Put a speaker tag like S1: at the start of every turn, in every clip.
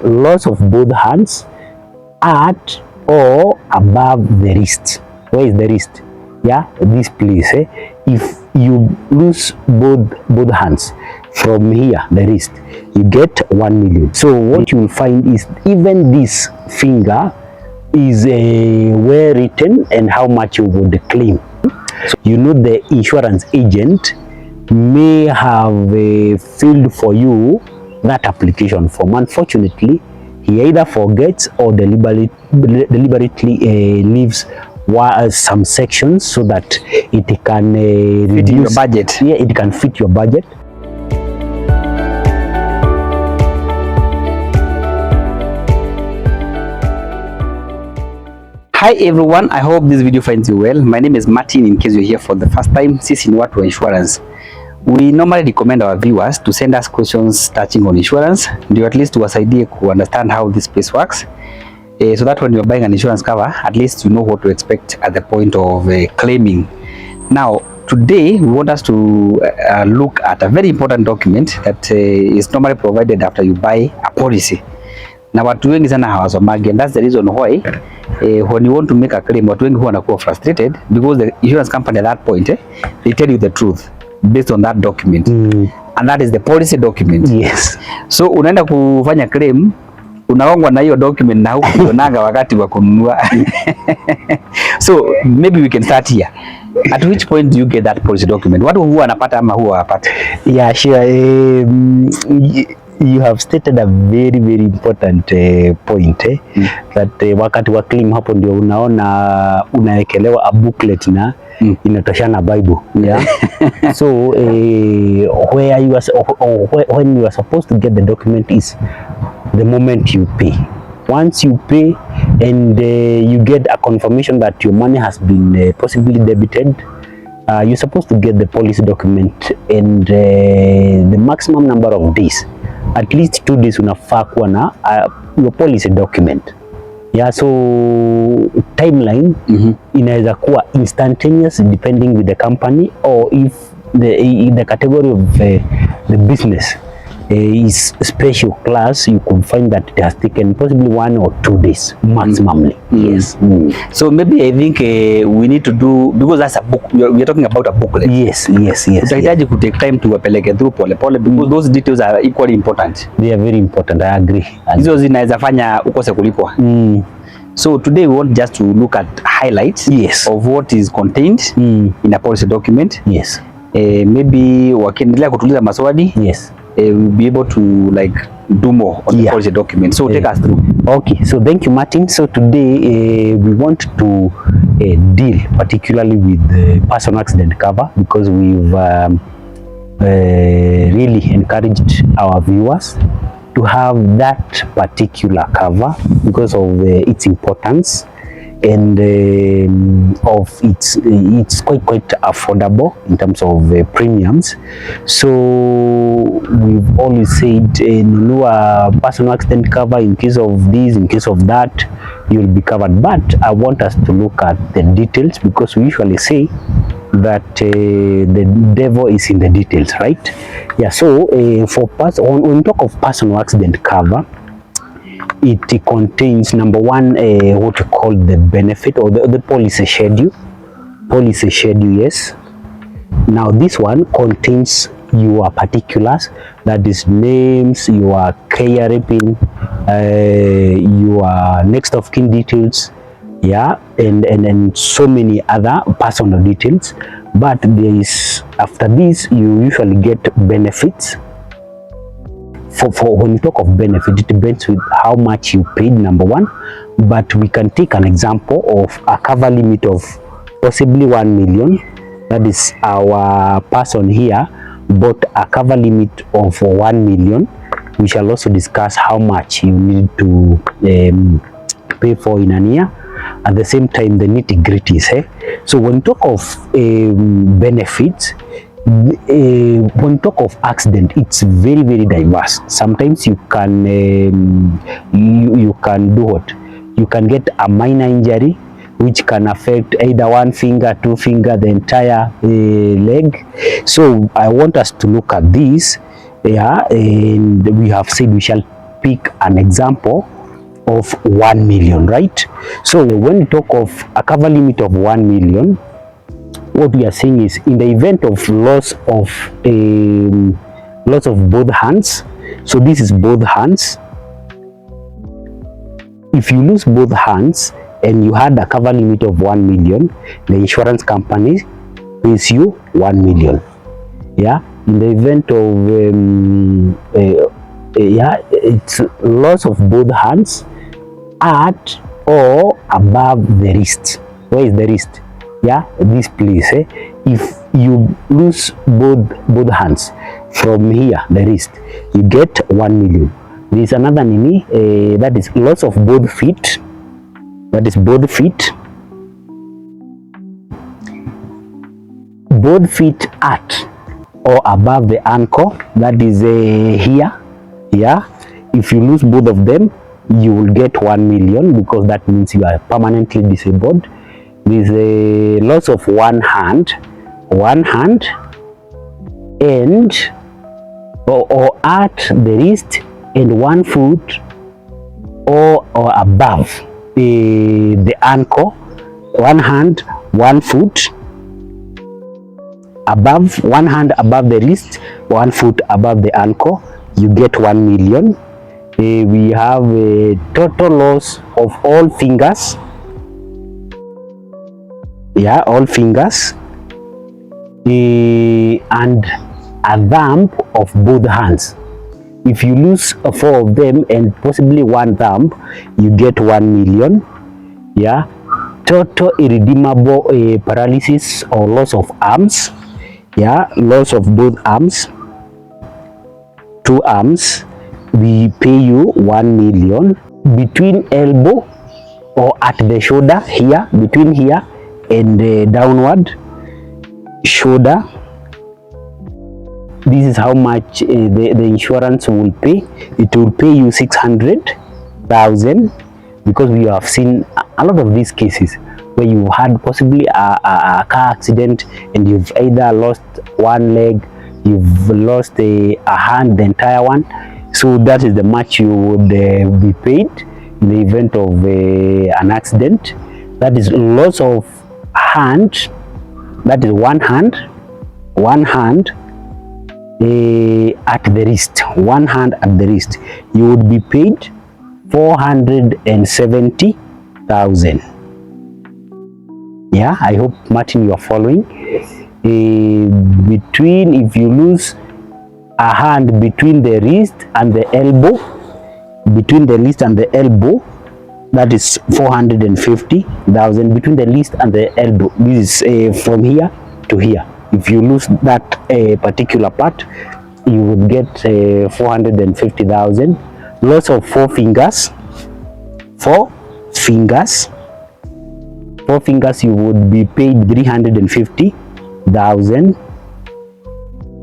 S1: loss of both hands at or above the wrist. Where is the wrist? Yeah, this place. If you lose both hands from here, the wrist, you get 1 million. So what you will find is even this finger is well written and how much you would claim. So you know the insurance agent may have filled for you that application form. Unfortunately, he either forgets or deliberately leaves some sections so that it can reduce
S2: your budget.
S1: Yeah, it can fit your budget.
S2: Hi everyone, I hope this video finds you well. My name is Martin. In case you're here for the first time, sisi ni watu wa insurance. We normally recommend our viewers to send us questions touching on insurance, ndio at least tuwasaidie ku understand how this space works, so that when you're buying an insurance cover, at least you know what to expect at the point of claiming. Now, today we want us to look at a very important document that is normally provided after you buy a policy. Na watu wengi sana hawasomagi, and that's the reason why when you want to make a claim, watu wengi huwa wanakuwa frustrated because the insurance company at that point they tell you the truth based on that document, and that is the policy document.
S1: Yes.
S2: So unaenda kufanya claim, unaongwa na hiyo document na hukuonaga wakati wa kununua. So maybe we can start here. At which point do you get that policy document? Watu huwa wanapata ama huwa hawapati?
S1: Yeah, sure. You have stated a very important point that wakati wa claim hapo ndio unaona unaekelewa a booklet na inatoshana Bible. Yeah. So where you are when you are supposed to get the document is the moment you pay. Once you pay and you get a confirmation that your money has been possibly debited, you're supposed to get the policy document, and the maximum number of days, at least 2 days, unafaa kuwa na your policy document. Yeah, so timeline inaweza kuwa instantaneous depending with the company, or if the category of the business is special class, you could find that it has taken possibly 1 or 2 days maximally. Yes.
S2: So maybe I think we need to do, because that's a book, we are talking about a booklet.
S1: Yes.
S2: Utahitaji ku take time to wapeleke through pole because those details are equally important.
S1: They are very important. I agree.
S2: Hizo zinaweza fanya ukose kulipwa. So today we want just to look at highlights of what is contained in a policy document.
S1: Yes.
S2: Maybe wakiendelea kutuliza maswali, we'll be able to like do more on the policy document. So take us through.
S1: Okay, so thank you, Martin. So today we want to deal particularly with the personal accident cover, because we've really encouraged our viewers to have that particular cover because of its importance, and of it's quite affordable in terms of premiums. So we've always said nunua personal accident cover in case of this, in case of that, you'll be covered. But I want us to look at the details, because we usually say that the devil is in the details, right? Yeah. So when we talk of personal accident cover, it contains, number one, what we call the benefit, or the policy schedule. Policy schedule, yes. Now this one contains your particulars, that is names, your KRA pin, your next of kin details, yeah, and so many other personal details. But there is, after this, you usually get benefits. For when you talk of benefit, it depends with how much you paid, number one. But we can take an example of a cover limit of possibly 1 million. That is, our person here bought a cover limit of 1 million. We shall also discuss how much you need to pay for in a year. At the same time, the nitty-gritties. So when you talk of benefits, when you talk of accident, it's very diverse. Sometimes you can you can do what? You can get a minor injury which can affect either 1 finger, 2 finger, the entire leg. So I want us to look at this, and we have said we shall pick an example of 1 million, right? So when we talk of a cover limit of 1 million, what we are saying is in the event of loss of both hands, so this is both hands. If you lose both hands and you had a cover limit of 1 million, the insurance company pays you 1 million. Yeah, in the event of it's loss of both hands at or above the wrist. Where is the wrist? Yeah, this place. If you lose both hands from here, the wrist, you get 1 million. There is another nini, that is loss of both feet. That is both feet. Both feet at or above the ankle. That is here. Yeah. If you lose both of them, you will get 1 million because that means you are permanently disabled. There is a loss of one hand and or at the wrist and 1 foot or above the ankle. 1 hand, 1 foot above, 1 hand above the wrist, 1 foot above the ankle, you get 1 million. We have a total loss of all fingers. Yeah, all fingers, and a thumb of both hands. If you lose 4 of them and possibly 1 thumb, you get 1 million. Yeah, total irredeemable paralysis or loss of arms. Yeah, loss of both arms, 2 arms, we pay you 1 million. Between elbow or at the shoulder here, between here and downward shoulder, this is how much the insurance will pay. It will pay you 600,000 because we have seen a lot of these cases where you had possibly a car accident and you've either lost 1 leg, you've lost a hand, the entire one. So that is the much you would be paid in the event of an accident. That is loss of hand, that is 1 hand at the wrist, 1 hand at the wrist. You would be paid 470,000. Yeah, I hope Martin you are following. Between, if you lose a hand between the wrist and the elbow, between the wrist and the elbow, that is 450,000. Between the wrist and the elbow, this is from here to here. If you lose that particular part, you would get 450,000. Loss of 4 fingers, 4 fingers, you would be paid 350,000.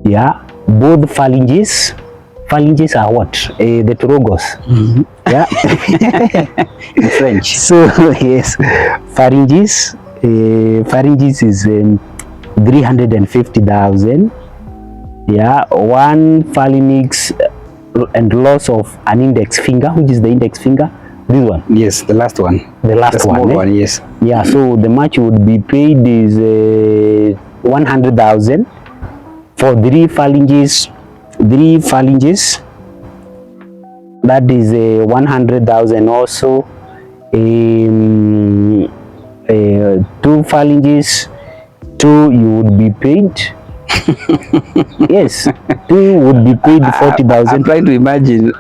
S1: Yeah, both phalanges are what? The trogos. Yeah.
S2: In French.
S1: So yes, pharynges is 350,000. Yeah, 1 phalanx and loss of an index finger. Which is the index finger? This one.
S2: Yes, the last one.
S1: The last one.
S2: One, yes.
S1: Yeah, so the much would be paid is 100,000 for 3 phalanges. That is 100,000 also. 2 phalanges, 2 you would be paid. Yes, 2 would be paid 40,000.
S2: I'm trying to imagine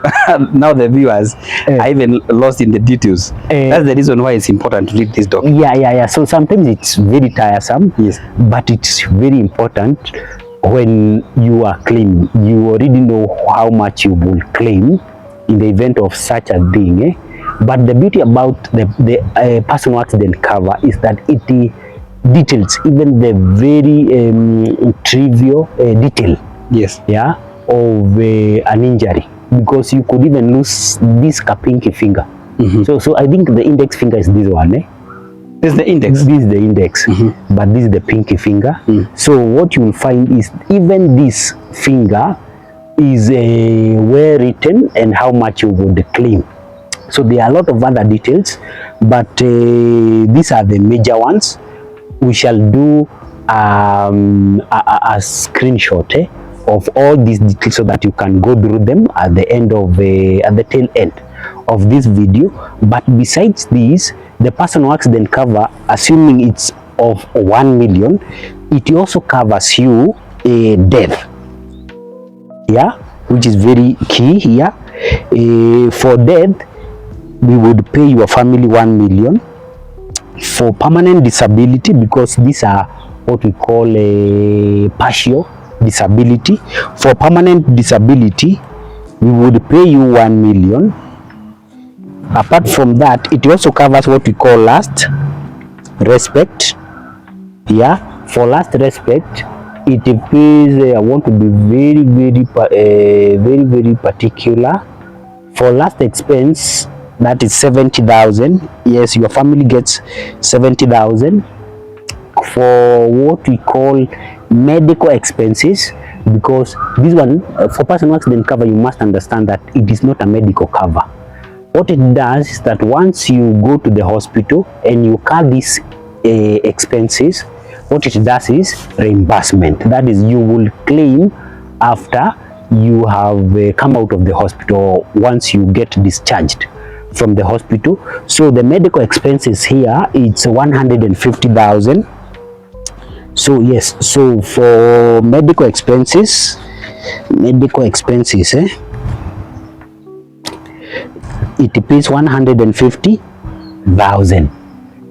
S2: now the viewers are even lost in the details. That's the reason why it's important to read this document.
S1: Yeah. So sometimes it's very tiresome.
S2: Yes,
S1: but it's very important. When you are claiming, you already know how much you will claim in the event of such a thing. But the beauty about the personal accident cover is that it details even the very trivial detail.
S2: Yes.
S1: Yeah, of an injury, because you could even lose this pinky finger. So I think the index finger is this one.
S2: This is the index.
S1: This is the index, but this is the pinky finger. So what you will find is even this finger is well written and how much you would claim. So there are a lot of other details, but these are the major ones. We shall do a screenshot of all these details so that you can go through them at the end of at the tail end of this video. But besides this, the personal accident cover, assuming it's of 1 million, it also covers you a death, yeah, which is very key here. For death, we would pay your family 1 million. For permanent disability, because these are what we call a partial disability, for permanent disability we would pay you 1 million. Apart from that, it also covers what we call last respect. Yeah, for last respect, it pays I want to be very particular. For last expense, that is 70,000. Yes, your family gets 70,000. For what we call medical expenses, because this one for personal accident cover, you must understand that it is not a medical cover. What it does is that once you go to the hospital and you incur these expenses, what it does is reimbursement. That is, you will claim after you have come out of the hospital, once you get discharged from the hospital. So the medical expenses here, it's 150,000. So yes, so for medical expenses it pays 150,000.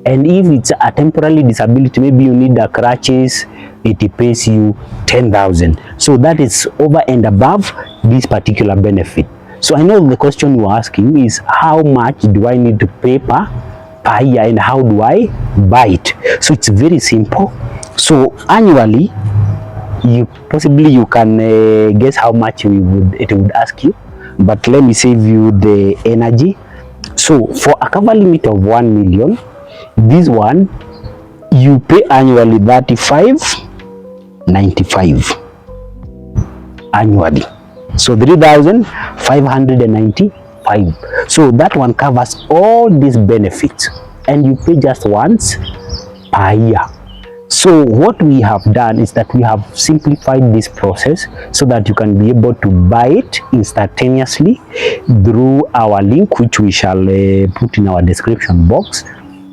S1: And if it's a temporary disability, maybe you need a crutches, it pays you 10,000. So that is over and above this particular benefit. So I know the question you are asking is, how much do I need to pay per year and how do I buy it? So it's very simple. So annually, you can guess how much it would ask you, but let me save you the energy. So for a cover limit of 1 million, this one you pay annually 35.95 annually. So 3,595. So that one covers all these benefits and you pay just once per year. So what we have done is that we have simplified this process so that you can be able to buy it instantaneously through our link, which we shall put in our description box.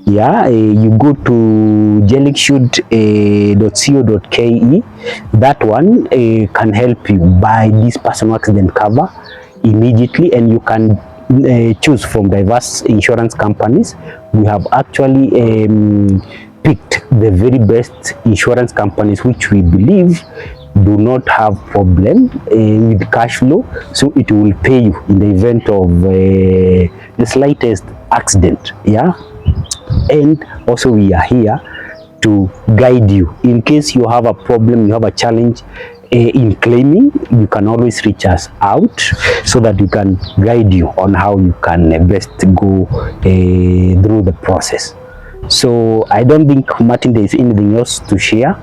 S1: Yeah, you go to jellicshoot.co.ke. That one can help you buy this personal accident cover immediately, and you can choose from diverse insurance companies. We have actually picked the very best insurance companies which we believe do not have problem with cash flow, so it will pay you in the event of the slightest accident. Yeah. And also we are here to guide you in case you have a problem, you have a challenge in claiming. You can always reach us out so that we can guide you on how you can best go through the process. So I don't think, Martin, there is anything else to share.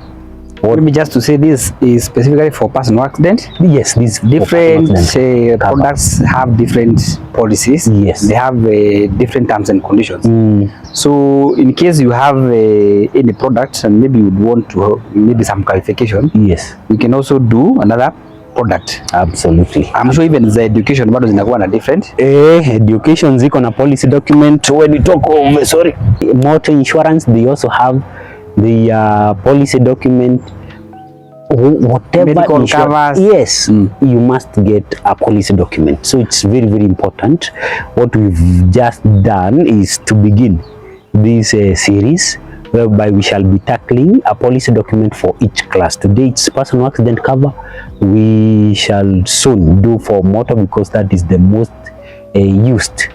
S2: Let me just to say, this is specifically for personal accident.
S1: Yes, these
S2: different products have different policies.
S1: Yes,
S2: they have different terms and conditions. So in case you have any product and maybe you would want to maybe some clarification,
S1: yes,
S2: we can also do another product.
S1: Absolutely.
S2: I'm sure even the education bado zinakuwa na different.
S1: Education ziko na policy document. When you talk of motor insurance, they also have the policy document. Whatever
S2: medical covers.
S1: Yes, you must get a policy document. So it's very, very important. What we've just done is to begin this series whereby we shall be tackling a policy document for each class. Today it's personal accident cover. We shall soon do for motor because that is the most used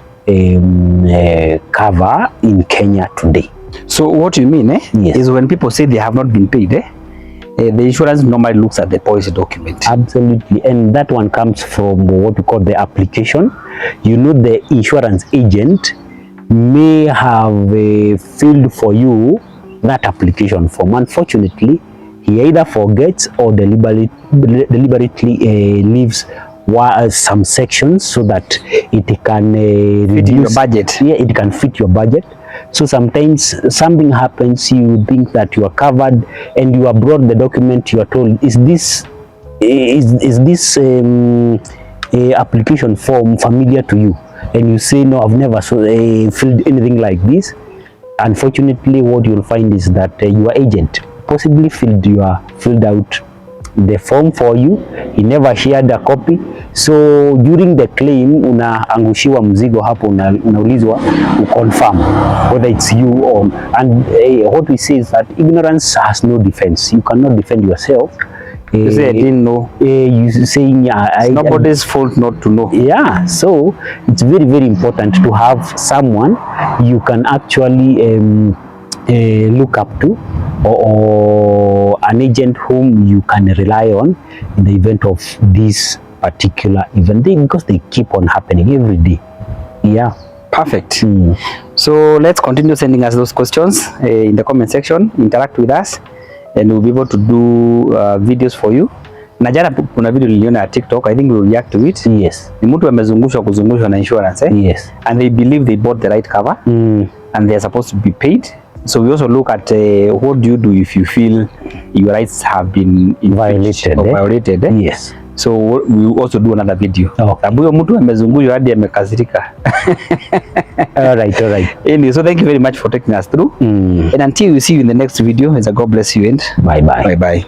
S1: cover in Kenya today.
S2: So what you mean
S1: yes,
S2: is when people say they have not been paid, the insurance normally looks at the policy document.
S1: Absolutely. And that one comes from what we call the application. You know, the insurance agent may have filled for you that application form. Unfortunately, he either forgets or deliberately leaves some sections so that it can
S2: fit your
S1: reduce
S2: budget.
S1: Yeah, it can fit your budget. So sometimes something happens, you think that you are covered, and you have brought the document. You are told, is this application form familiar to you? And you say, no, I've never filled anything like this. Unfortunately, what you'll find is that your agent possibly filled out the form for you. He never shared a copy. So during the claim unaangushiwa mzigo hapo, unaulizwa confirm whether it's you or, and what we say is that ignorance has no defense. You cannot defend yourself.
S2: You say I didn't know.
S1: You saying
S2: it's nobody's fault not to know.
S1: Yeah, so it's very, very important to have someone you can actually look up to, or an agent whom you can rely on in the event of this particular event, because they keep on happening every day. Yeah,
S2: perfect. So let's continue sending us those questions in the comment section. Interact with us and we'll be able to do videos for you. Na jana kuna video niliona ya TikTok, I think we'll react to it.
S1: Yes.
S2: Ni mtu amezungushwa na insurance,
S1: Yes.
S2: And they believe they bought the right cover, and they're supposed to be paid. So we also look at what do you do if you feel your rights have been violated.
S1: Yes.
S2: So we also do another video.
S1: Okay.
S2: Huyo mtu amezungushwa hadi amekasirika.
S1: All right.
S2: Anyway, so thank you very much for taking us through. And until we see you in the next video, God bless you and
S1: bye.
S2: Bye.